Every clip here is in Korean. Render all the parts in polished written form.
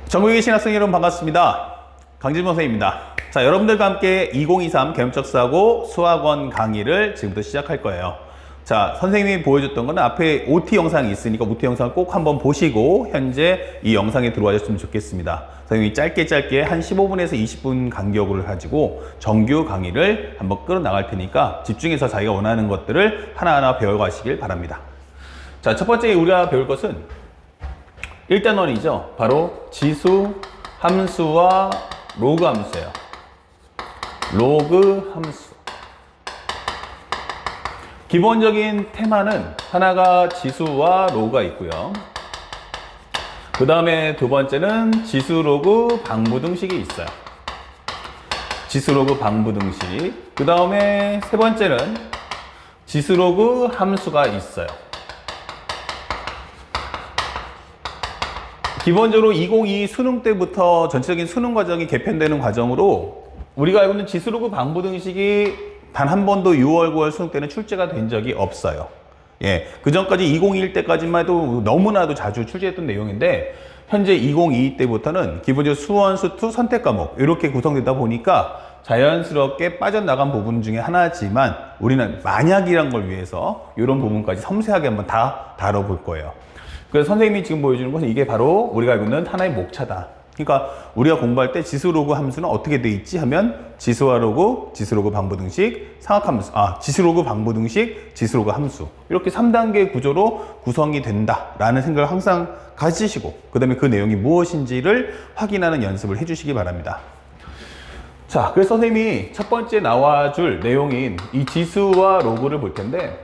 전국에 계신 학생 여러분 반갑습니다. 강진모 선생님입니다. 자, 여러분들과 함께 2023 개념적사고 수학원 강의를 지금부터 시작할 거예요. 자, 선생님이 보여줬던 거는 앞에 OT 영상이 있으니까 OT 영상 꼭 한번 보시고 현재 이 영상에 들어와줬으면 좋겠습니다. 선생님이 짧게 한 15분에서 20분 간격으로 가지고 정규 강의를 한번 끌어나갈 테니까 집중해서 자기가 원하는 것들을 하나하나 배워가시길 바랍니다. 자, 첫 번째 우리가 배울 것은 1단원이죠. 바로 지수, 함수와 로그 함수예요. 로그 함수. 기본적인 테마는 하나가 지수와 로그가 있고요. 그 다음에 두 번째는 지수, 로그, 방부등식이 있어요. 지수, 로그, 방부등식. 그 다음에 세 번째는 지수, 로그, 함수가 있어요. 기본적으로 2022 수능 때부터 전체적인 수능 과정이 개편되는 과정으로 우리가 알고 있는 지수, 로그, 방부등식이 단 한 번도 6월, 9월 수능 때는 출제가 된 적이 없어요. 예, 그 전까지 2021 때까지만 해도 너무나도 자주 출제했던 내용인데 현재 2022 때부터는 기본적으로 수원, 수투, 선택 과목 이렇게 구성되다 보니까 자연스럽게 빠져나간 부분 중에 하나지만 우리는 만약이란 걸 위해서 이런 부분까지 섬세하게 한번 다 다뤄볼 거예요. 그래서 선생님이 지금 보여주는 것은 이게 바로 우리가 알고 있는 하나의 목차다. 그러니까 우리가 공부할 때 지수, 로그 함수는 어떻게 돼 있지 하면 지수와 로그, 지수, 로그, 방부등식, 상학함수, 지수, 로그, 방부등식, 지수, 로그, 함수 이렇게 3단계 구조로 구성이 된다라는 생각을 항상 가지시고 그 다음에 그 내용이 무엇인지를 확인하는 연습을 해주시기 바랍니다. 자, 그래서 선생님이 첫 번째 나와줄 내용인 이 지수와 로그를 볼 텐데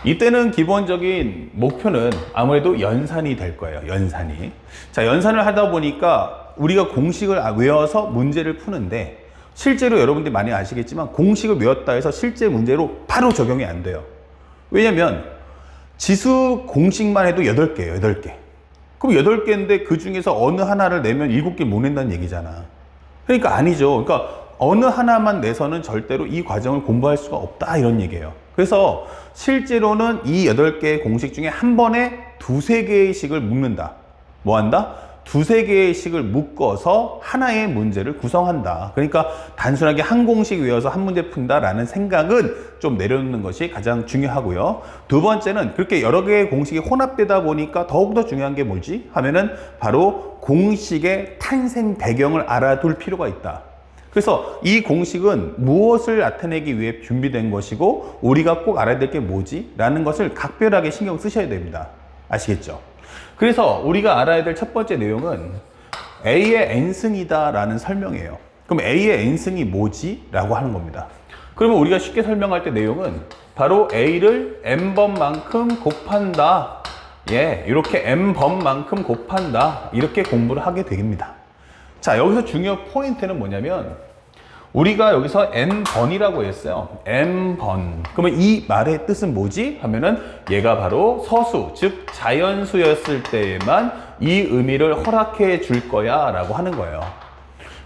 이때는 기본적인 목표는 아무래도 연산이 될 거예요. 연산이. 자, 연산을 하다 보니까 우리가 공식을 외워서 문제를 푸는데 실제로 여러분들이 많이 아시겠지만 공식을 외웠다 해서 실제 문제로 바로 적용이 안 돼요. 왜냐면 지수 공식만 해도 8개예요. 8개. 그럼 8개인데 그 중에서 어느 하나를 내면 7개 못 낸다는 얘기잖아. 그러니까 아니죠. 그러니까 어느 하나만 내서는 절대로 이 과정을 공부할 수가 없다 이런 얘기예요. 그래서 실제로는 이 8개의 공식 중에 한 번에 2-3개의 식을 묶는다. 뭐 한다? 2-3개의 식을 묶어서 하나의 문제를 구성한다. 그러니까 단순하게 한 공식 외워서 한 문제 푼다라는 생각은 좀 내려놓는 것이 가장 중요하고요. 두 번째는 그렇게 여러 개의 공식이 혼합되다 보니까 더욱더 중요한 게 뭐지? 하면은 바로 공식의 탄생 배경을 알아둘 필요가 있다. 그래서 이 공식은 무엇을 나타내기 위해 준비된 것이고 우리가 꼭 알아야 될 게 뭐지? 라는 것을 각별하게 신경 쓰셔야 됩니다. 아시겠죠? 그래서 우리가 알아야 될 첫 번째 내용은 A의 n승이다 라는 설명이에요. 그럼 A의 n승이 뭐지? 라고 하는 겁니다. 그러면 우리가 쉽게 설명할 때 내용은 바로 A를 n번만큼 곱한다. 예, 이렇게 n번만큼 곱한다. 이렇게 공부를 하게 됩니다. 자, 여기서 중요 포인트는 뭐냐면 우리가 여기서 n번이라고 했어요. n번. 그러면 이 말의 뜻은 뭐지? 하면은 얘가 바로 서수, 즉 자연수였을 때에만 이 의미를 허락해 줄 거야 라고 하는 거예요.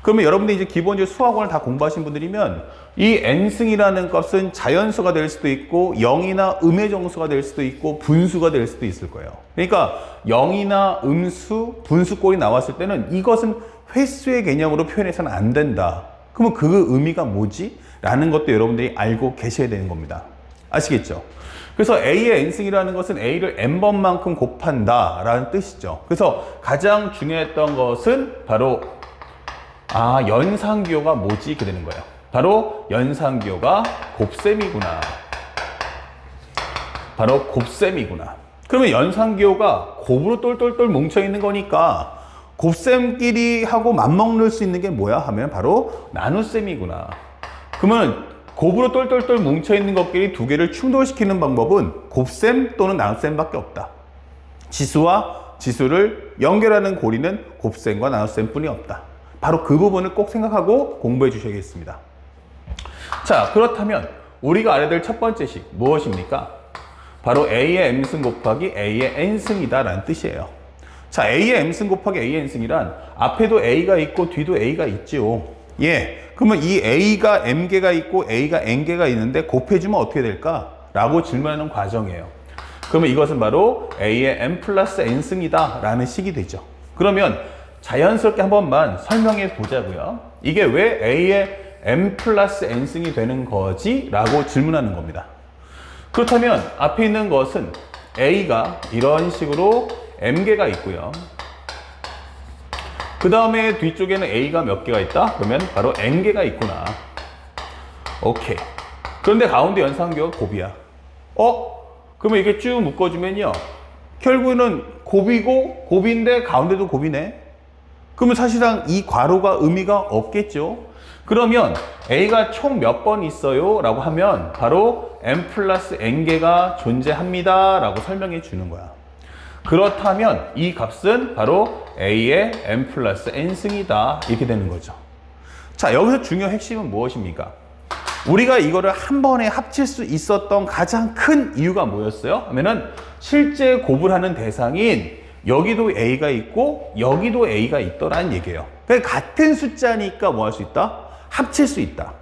그러면 여러분들이 이제 기본적으로 수학원을 다 공부하신 분들이면 이 n승이라는 값은 자연수가 될 수도 있고 0이나 음의 정수가 될 수도 있고 분수가 될 수도 있을 거예요. 그러니까 0이나 음수, 분수꼴이 나왔을 때는 이것은 횟수의 개념으로 표현해서는 안 된다. 그러면 그 의미가 뭐지? 라는 것도 여러분들이 알고 계셔야 되는 겁니다. 아시겠죠? 그래서 A의 n승이라는 것은 A를 n번만큼 곱한다 라는 뜻이죠. 그래서 가장 중요했던 것은 바로 연산기호가 뭐지? 이렇게 되는 거예요. 바로 연산기호가 곱셈이구나. 바로 곱셈이구나. 그러면 연산기호가 곱으로 똘똘똘 뭉쳐있는 거니까 곱셈끼리 하고 맞먹을 수 있는 게 뭐야? 하면 바로 나눗셈이구나. 그러면 곱으로 똘똘똘 뭉쳐있는 것끼리 두 개를 충돌시키는 방법은 곱셈 또는 나눗셈밖에 없다. 지수와 지수를 연결하는 고리는 곱셈과 나눗셈 뿐이 없다. 바로 그 부분을 꼭 생각하고 공부해 주셔야겠습니다. 자, 그렇다면 우리가 알아야 될 첫 번째 식 무엇입니까? 바로 A의 m승 곱하기 A의 n승이다 라는 뜻이에요. 자, A의 m승 곱하기 A의 n승이란 앞에도 A가 있고 뒤도 A가 있지요. 예. 그러면 이 A가 m개가 있고 A가 n개가 있는데 곱해주면 어떻게 될까? 라고 질문하는 과정이에요. 그러면 이것은 바로 A의 M 플러스 N승이다 라는 식이 되죠. 그러면 자연스럽게 한 번만 설명해 보자고요. 이게 왜 A의 M 플러스 N승이 되는 거지? 라고 질문하는 겁니다. 그렇다면 앞에 있는 것은 A가 이런 식으로 M개가 있고요. 그 다음에 뒤쪽에는 A가 몇 개가 있다? 그러면 바로 N개가 있구나. 오케이. 그런데 가운데 연산교가 곱이야. 그러면 이게 쭉 묶어주면요. 결국에는 곱이고 곱인데 가운데도 곱이네. 그러면 사실상 이 괄호가 의미가 없겠죠. 그러면 A가 총 몇 번 있어요? 라고 하면 바로 M 플러스 N개가 존재합니다. 라고 설명해 주는 거야. 그렇다면 이 값은 바로 A의 M 플러스 N승이다. 이렇게 되는 거죠. 자, 여기서 중요 핵심은 무엇입니까? 우리가 이거를 한 번에 합칠 수 있었던 가장 큰 이유가 뭐였어요? 하면은 실제 곱을 하는 대상인 여기도 A가 있고 여기도 A가 있더라는 얘기예요. 그러니까 같은 숫자니까 뭐 할 수 있다? 합칠 수 있다.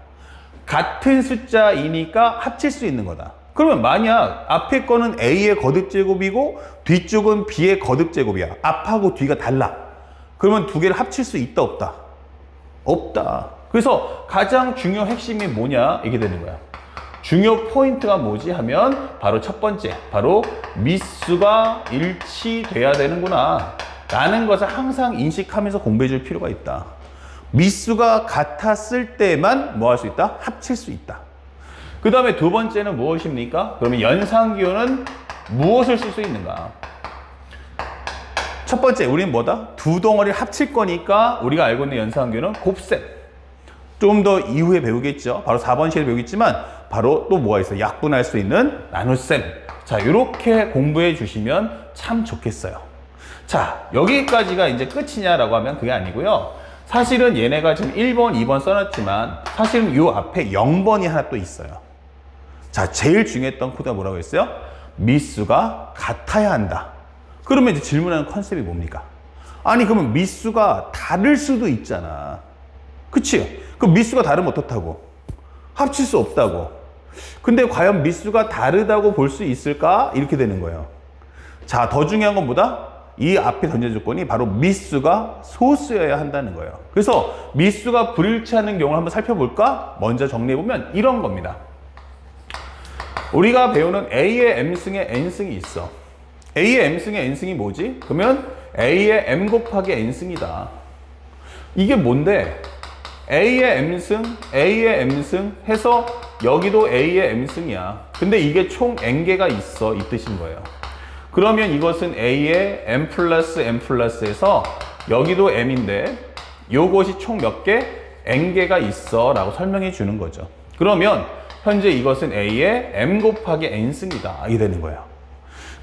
같은 숫자이니까 합칠 수 있는 거다. 그러면 만약 앞에 거는 A의 거듭제곱이고 뒤쪽은 B의 거듭제곱이야. 앞하고 뒤가 달라. 그러면 두 개를 합칠 수 있다 없다? 없다. 그래서 가장 중요 핵심이 뭐냐 이게 되는 거야. 중요 포인트가 뭐지 하면 바로 첫 번째, 바로 미수가 일치돼야 되는구나 라는 것을 항상 인식하면서 공부해 줄 필요가 있다. 미수가 같았을 때만 뭐 할 수 있다? 합칠 수 있다. 그 다음에 두 번째는 무엇입니까? 그러면 연산기호는 무엇을 쓸 수 있는가? 첫 번째, 우리는 뭐다? 두 덩어리를 합칠 거니까 우리가 알고 있는 연산기호는 곱셈. 좀 더 이후에 배우겠죠. 바로 4번 시에 배우겠지만 바로 또 뭐가 있어요? 약분할 수 있는 나눗셈. 자, 이렇게 공부해 주시면 참 좋겠어요. 자, 여기까지가 이제 끝이냐라고 하면 그게 아니고요. 사실은 얘네가 지금 1번, 2번 써놨지만 사실은 이 앞에 0번이 하나 또 있어요. 자, 제일 중요했던 코드가 뭐라고 했어요? 미수가 같아야 한다. 그러면 이제 질문하는 컨셉이 뭡니까? 아니, 그러면 미수가 다를 수도 있잖아. 그치? 그럼 미수가 다르면 어떻다고? 합칠 수 없다고. 근데 과연 미수가 다르다고 볼 수 있을까? 이렇게 되는 거예요. 자, 더 중요한 건 뭐다? 이 앞에 던져 조건이 바로 미수가 소수여야 한다는 거예요. 그래서 미수가 불일치하는 경우를 한번 살펴볼까? 먼저 정리해보면 이런 겁니다. 우리가 배우는 A의 M승에 N승이 있어. A의 M승에 N승이 뭐지? 그러면 A의 M 곱하기 N승이다. 이게 뭔데? A의 M승, A의 M승 해서 여기도 A의 M승이야. 근데 이게 총 N개가 있어. 이 뜻인 거예요. 그러면 이것은 A의 M 플러스 M 플러스에서 여기도 M인데 요것이 총 몇 개? N개가 있어 라고 설명해 주는 거죠. 그러면 현재 이것은 A의 M 곱하기 N승이다. 이게 되는 거예요.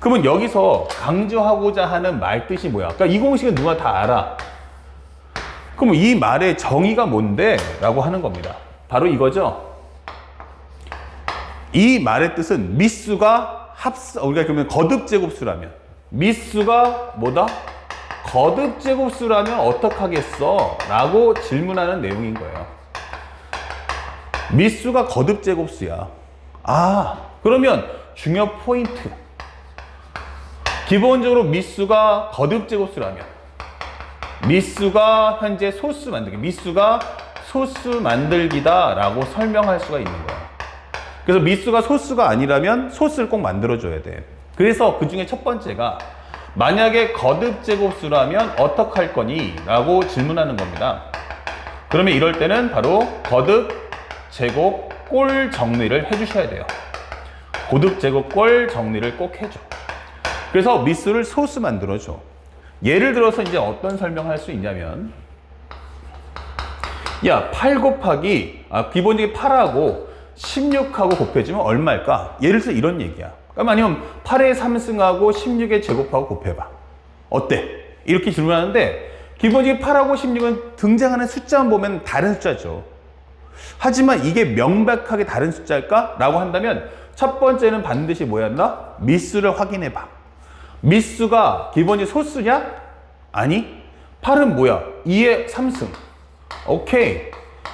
그러면 여기서 강조하고자 하는 말 뜻이 뭐야? 그러니까 이 공식은 누가 다 알아. 그럼 이 말의 정의가 뭔데? 라고 하는 겁니다. 바로 이거죠. 이 말의 뜻은 미수가 우리가 그러면 거듭제곱수라면 미수가 뭐다? 거듭제곱수라면 어떡하겠어? 라고 질문하는 내용인 거예요. 미수가 거듭제곱수야. 그러면 중요 포인트. 기본적으로 미수가 거듭제곱수라면 미수가 현재 소수 만들기, 미수가 소수 만들기다 라고 설명할 수가 있는 거야. 그래서 미수가 소수가 아니라면 소수를 꼭 만들어줘야 돼. 그래서 그 중에 첫 번째가 만약에 거듭제곱수라면 어떡할 거니? 라고 질문하는 겁니다. 그러면 이럴 때는 바로 거듭제곱 꼴 정리를 해주셔야 돼요. 거듭제곱 꼴 정리를 꼭 해줘. 그래서 미수를 소수 만들어줘. 예를 들어서 이제 어떤 설명을 할 수 있냐면, 야, 8 곱하기, 기본적인 8하고 16하고 곱해주면 얼마일까? 예를 들어서 이런 얘기야. 그럼 아니면 8의 3승하고 16의 제곱하고 곱해봐. 어때? 이렇게 질문하는데, 기본적인 8하고 16은 등장하는 숫자만 보면 다른 숫자죠. 하지만 이게 명백하게 다른 숫자일까? 라고 한다면, 첫 번째는 반드시 뭐였나? 미수를 확인해봐. 미수가 기본이 소수냐? 아니. 8은 뭐야? 2의 3승. 오케이.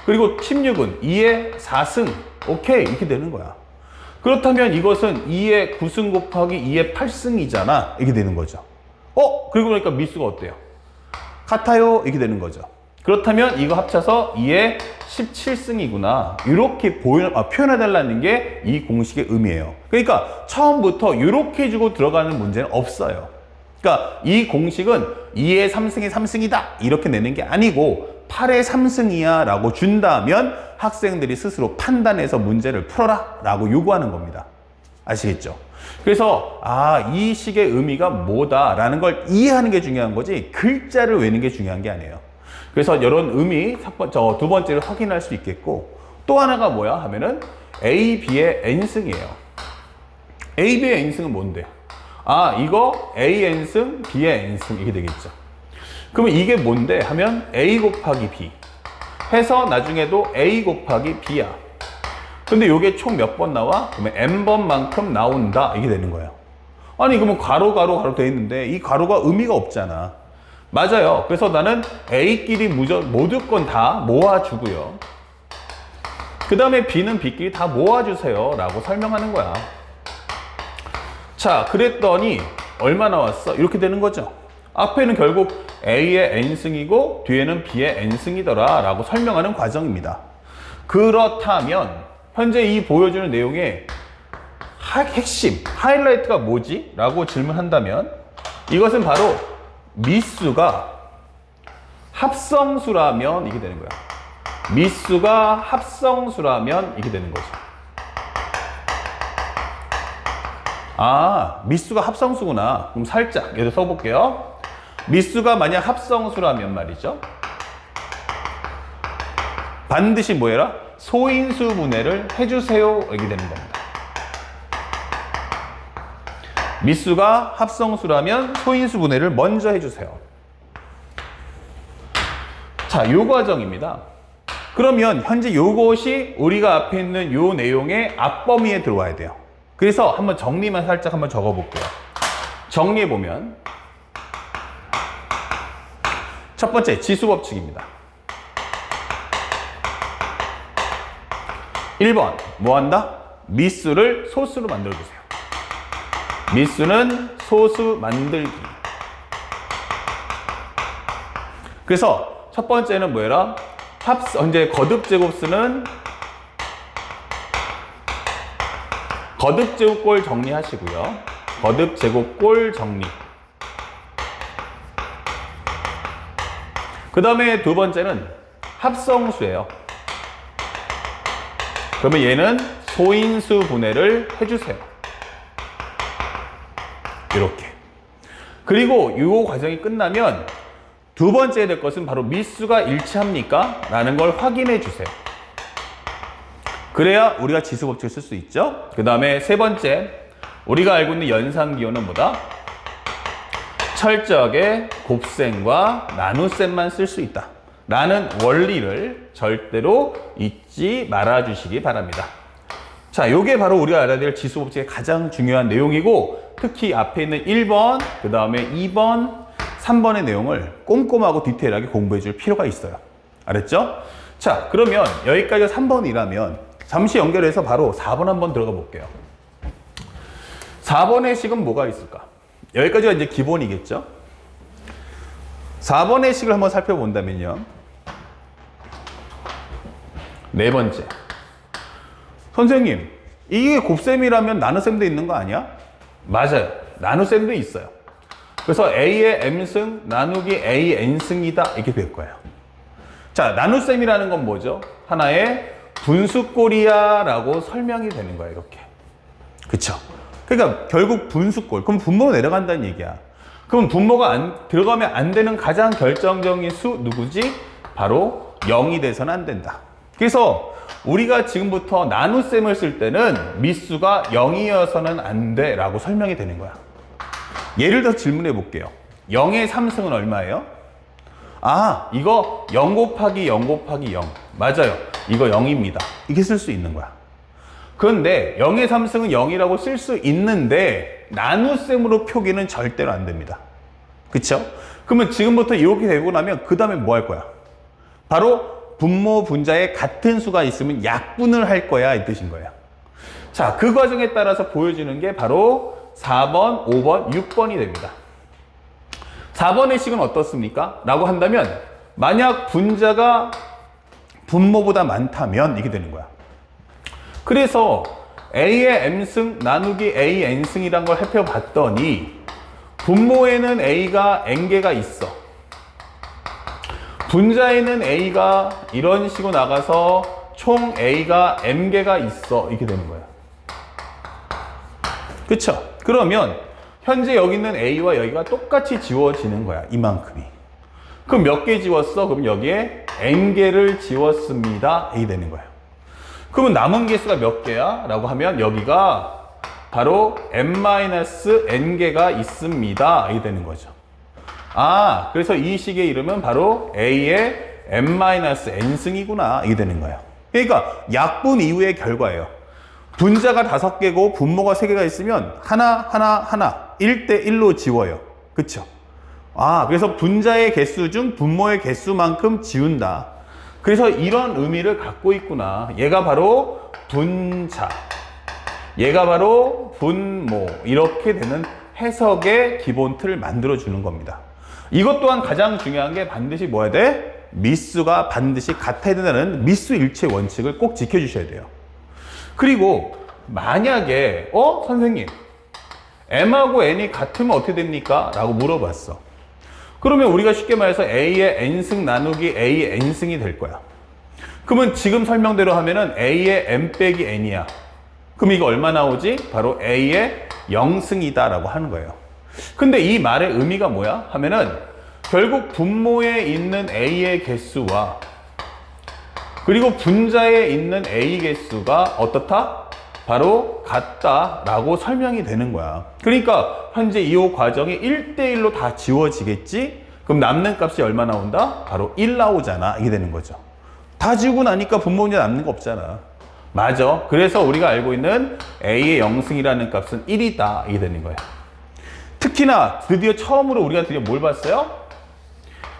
그리고 16은 2의 4승. 오케이. 이렇게 되는 거야. 그렇다면 이것은 2의 9승 곱하기 2의 8승이잖아. 이렇게 되는 거죠. 그리고 보니까 미수가 어때요? 같아요. 이렇게 되는 거죠. 그렇다면 이거 합쳐서 2의 17승이구나. 이렇게 표현해달라는 게 이 공식의 의미예요. 그러니까 처음부터 이렇게 주고 들어가는 문제는 없어요. 그러니까 이 공식은 2의 3승이 3승이다. 이렇게 내는 게 아니고 8의 3승이야 라고 준다면 학생들이 스스로 판단해서 문제를 풀어라 라고 요구하는 겁니다. 아시겠죠? 그래서 이 식의 의미가 뭐다라는 걸 이해하는 게 중요한 거지 글자를 외우는 게 중요한 게 아니에요. 그래서 이런 의미 두 번째를 확인할 수 있겠고, 또 하나가 뭐야 하면은 A, B의 N승이에요. A, B의 N승은 뭔데? 이거 A N승, B의 N승 이게 되겠죠. 그러면 이게 뭔데 하면 A 곱하기 B 해서 나중에도 A 곱하기 B야. 근데 이게 총 몇 번 나와? 그러면 N번만큼 나온다 이게 되는 거예요. 아니 그러면 가로 돼 있는데 이 가로가 의미가 없잖아. 맞아요. 그래서 나는 A끼리 모두건 다 모아주고요. 그 다음에 B는 B끼리 다 모아주세요 라고 설명하는 거야. 자, 그랬더니 얼마 나왔어? 이렇게 되는 거죠. 앞에는 결국 A의 N승이고 뒤에는 B의 N승이더라 라고 설명하는 과정입니다. 그렇다면 현재 이 보여주는 내용의 핵심, 하이라이트가 뭐지? 라고 질문한다면 이것은 바로 미수가 합성수라면 이게 되는 거야. 미수가 합성수라면 이게 되는 거죠. 미수가 합성수구나. 그럼 살짝 여기다 써볼게요. 미수가 만약 합성수라면 말이죠. 반드시 뭐 해라? 소인수 분해를 해주세요. 이렇게 되는 겁니다. 미수가 합성수라면 소인수 분해를 먼저 해주세요. 자, 요 과정입니다. 그러면 현재 요것이 우리가 앞에 있는 요 내용의 앞범위에 들어와야 돼요. 그래서 한번 정리만 살짝 한번 적어볼게요. 정리해보면 첫 번째 지수법칙입니다. 1번 뭐 한다? 미수를 소수로 만들어주세요. 미수는 소수 만들기. 그래서 첫 번째는 뭐예요? 이제 거듭제곱수는 거듭제곱꼴 정리하시고요. 거듭제곱꼴 정리. 그 다음에 두 번째는 합성수예요. 그러면 얘는 소인수 분해를 해주세요. 이렇게. 그리고 이 과정이 끝나면 두 번째 될 것은 바로 미수가 일치합니까? 라는 걸 확인해 주세요. 그래야 우리가 지수법칙을 쓸 수 있죠. 그 다음에 세 번째, 우리가 알고 있는 연산기호는 뭐다? 철저하게 곱셈과 나눗셈만 쓸 수 있다 라는 원리를 절대로 잊지 말아 주시기 바랍니다. 자, 요게 바로 우리가 알아야 될 지수법칙의 가장 중요한 내용이고, 특히 앞에 있는 1번, 그 다음에 2번, 3번의 내용을 꼼꼼하고 디테일하게 공부해 줄 필요가 있어요. 알았죠? 자, 그러면 여기까지가 3번이라면 잠시 연결해서 바로 4번 한번 들어가 볼게요. 4번의 식은 뭐가 있을까? 여기까지가 이제 기본이겠죠? 4번의 식을 한번 살펴본다면요. 네 번째. 선생님, 이게 곱셈이라면 나눗셈도 있는 거 아니야? 맞아요. 나눗셈도 있어요. 그래서 A의 M승 나누기 A N승이다 이렇게 될 거예요. 자, 나눗셈이라는 건 뭐죠? 하나의 분수꼴이야 라고 설명이 되는 거예요. 이렇게. 그쵸? 그러니까 결국 분수꼴. 그럼 분모가 내려간다는 얘기야. 그럼 분모가 들어가면 안 되는 가장 결정적인 수 누구지? 바로 0이 돼서는 안 된다. 그래서 우리가 지금부터 나눗셈을 쓸 때는 미수가 0이어서는 안 돼 라고 설명이 되는 거야. 예를 들어 질문해 볼게요. 0의 3승은 얼마예요? 이거 0 곱하기 0 곱하기 0. 맞아요. 이거 0입니다. 이렇게 쓸 수 있는 거야. 그런데 0의 3승은 0이라고 쓸 수 있는데 나눗셈으로 표기는 절대로 안 됩니다. 그쵸? 그러면 지금부터 이렇게 되고 나면 그 다음에 뭐 할 거야? 바로 분모 분자에 같은 수가 있으면 약분을 할 거야 이 뜻인 거예요. 자, 그 과정에 따라서 보여주는 게 바로 4번, 5번, 6번이 됩니다. 4번의 식은 어떻습니까? 라고 한다면 만약 분자가 분모보다 많다면 이게 되는 거야. 그래서 A의 M승 나누기 A N승이란 걸 살펴봤더니 분모에는 A가 N개가 있어. 분자에는 A가 이런 식으로 나가서 총 A가 M개가 있어. 이렇게 되는 거야. 그쵸? 그러면 현재 여기 있는 A와 여기가 똑같이 지워지는 거야. 이만큼이. 그럼 몇 개 지웠어? 그럼 여기에 N개를 지웠습니다. A 되는 거야. 그러면 남은 개수가 몇 개야? 라고 하면 여기가 바로 n-n개가 있습니다. 이 되는 거죠. 아, 그래서 이 식의 이름은 바로 A의 n-n승이구나. 이게 되는 거예요. 그러니까 약분 이후의 결과예요. 분자가 5개고 분모가 3개가 있으면 하나 1대1로 지워요. 그쵸? 아, 그래서 분자의 개수 중 분모의 개수만큼 지운다. 그래서 이런 의미를 갖고 있구나. 얘가 바로 분자, 얘가 바로 분모, 이렇게 되는 해석의 기본 틀을 만들어 주는 겁니다. 이것 또한 가장 중요한 게 반드시 뭐야 돼? 미수가 반드시 같아야 된다는 미수 일체 원칙을 꼭 지켜주셔야 돼요. 그리고 만약에 선생님 M하고 N이 같으면 어떻게 됩니까? 라고 물어봤어. 그러면 우리가 쉽게 말해서 A의 N승 나누기 A N승이 될 거야. 그러면 지금 설명대로 하면은 A의 M 빼기 N이야. 그럼 이거 얼마 나오지? 바로 A의 0승이다 라고 하는 거예요. 근데 이 말의 의미가 뭐야? 하면은 결국 분모에 있는 A의 개수와 그리고 분자에 있는 A 개수가 어떻다? 바로 같다라고 설명이 되는 거야. 그러니까 현재 이 과정이 1대1로 다 지워지겠지? 그럼 남는 값이 얼마 나온다? 바로 1 나오잖아. 이게 되는 거죠. 다 지우고 나니까 분모 문제 남는 거 없잖아. 맞아. 그래서 우리가 알고 있는 A의 0승이라는 값은 1이다. 이게 되는 거야. 특히나 드디어 처음으로 우리가 드디어 뭘 봤어요?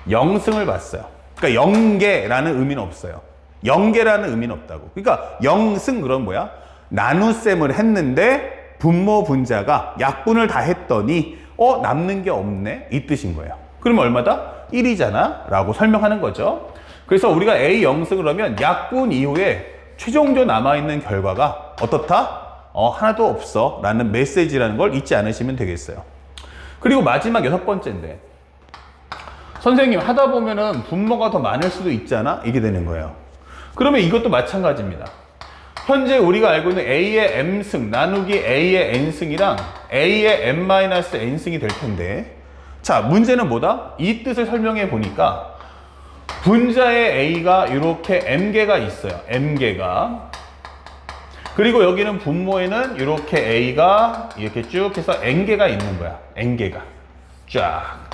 0승을 봤어요. 그러니까 0개라는 의미는 없어요. 0개라는 의미는 없다고. 그러니까 0승 그럼 뭐야? 나눗셈을 했는데 분모 분자가 약분을 다 했더니 남는 게 없네? 이 뜻인 거예요. 그러면 얼마다? 1이잖아? 라고 설명하는 거죠. 그래서 우리가 A 0승 그러면 약분 이후에 최종적으로 남아있는 결과가 어떻다? 하나도 없어 라는 메시지라는 걸 잊지 않으시면 되겠어요. 그리고 마지막 6번째인데 선생님 하다 보면은 분모가 더 많을 수도 있잖아? 이게 되는 거예요. 그러면 이것도 마찬가지입니다. 현재 우리가 알고 있는 A의 M승 나누기 A의 N승이랑 A의 M-N승이 될 텐데 자, 문제는 뭐다? 이 뜻을 설명해 보니까 분자의 A가 이렇게 M개가 있어요. M개가. 그리고 여기는 분모에는 이렇게 A가 이렇게 쭉 해서 N개가 있는 거야. N개가. 쫙.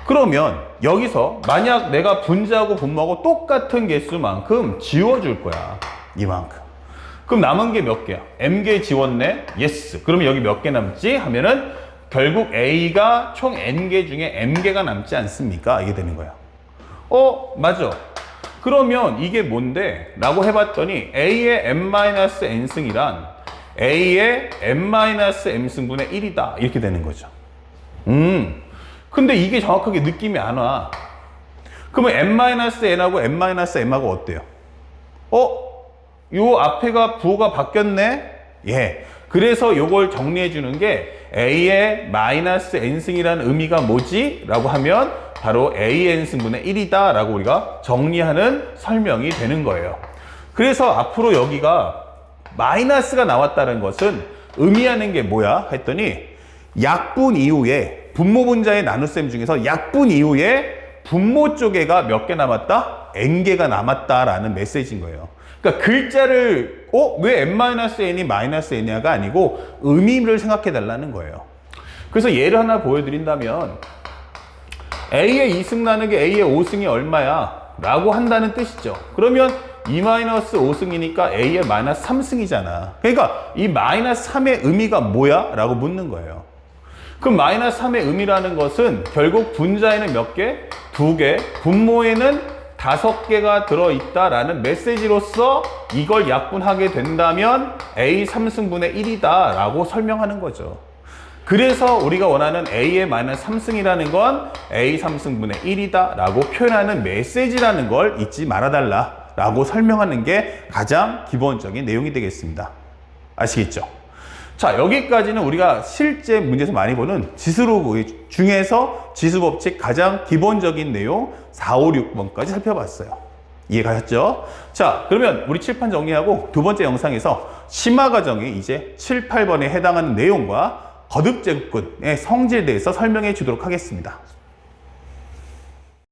그러면 여기서 만약 내가 분자하고 분모하고 똑같은 개수만큼 지워줄 거야. 이만큼. 그럼 남은 게 몇 개야? M개 지웠네? 예스. 그러면 여기 몇 개 남지? 하면은 결국 A가 총 N개 중에 M개가 남지 않습니까? 이게 되는 거야. 맞아. 그러면 이게 뭔데? 라고 해봤더니 A의 M-N승이란 A의 M-M승분의 1이다. 이렇게 되는 거죠. 근데 이게 정확하게 느낌이 안 와. 그러면 M-N하고 M-M하고 어때요? 요 앞에가 부호가 바뀌었네? 예. 그래서 요걸 정리해 주는 게 A의 마이너스 N승이라는 의미가 뭐지? 라고 하면 바로 AN승분의 1이다 라고 우리가 정리하는 설명이 되는 거예요. 그래서 앞으로 여기가 마이너스가 나왔다는 것은 의미하는 게 뭐야? 했더니 약분 이후에 분모 분자의 나눗셈 중에서 약분 이후에 분모 쪽에가 몇 개 남았다? N개가 남았다라는 메시지인 거예요. 그러니까 글자를 왜 n-n이 마이너스 n이야가 아니고 의미를 생각해 달라는 거예요. 그래서 예를 하나 보여드린다면 A의 2승 나누기 A의 5승이 얼마야? 라고 한다는 뜻이죠. 그러면 2-5승이니까 A의 마이너스 3승이잖아. 그러니까 이 마이너스 3의 의미가 뭐야? 라고 묻는 거예요. 그럼 마이너스 3의 의미라는 것은 결국 분자에는 몇 개? 2개. 분모에는 5개가 들어있다라는 메시지로서 이걸 약분하게 된다면 A 3승분의 1이다 라고 설명하는 거죠. 그래서 우리가 원하는 A의 마이너스 3승이라는 건 A 3승분의 1이다 라고 표현하는 메시지라는 걸 잊지 말아달라 라고 설명하는 게 가장 기본적인 내용이 되겠습니다. 아시겠죠? 자, 여기까지는 우리가 실제 문제에서 많이 보는 지수로 중에서 지수법칙 가장 기본적인 내용 4, 5, 6번까지 살펴봤어요. 이해가셨죠? 자, 그러면 우리 칠판 정리하고 두 번째 영상에서 심화 과정이 이제 7, 8번에 해당하는 내용과 거듭제곱근의 성질에 대해서 설명해 주도록 하겠습니다.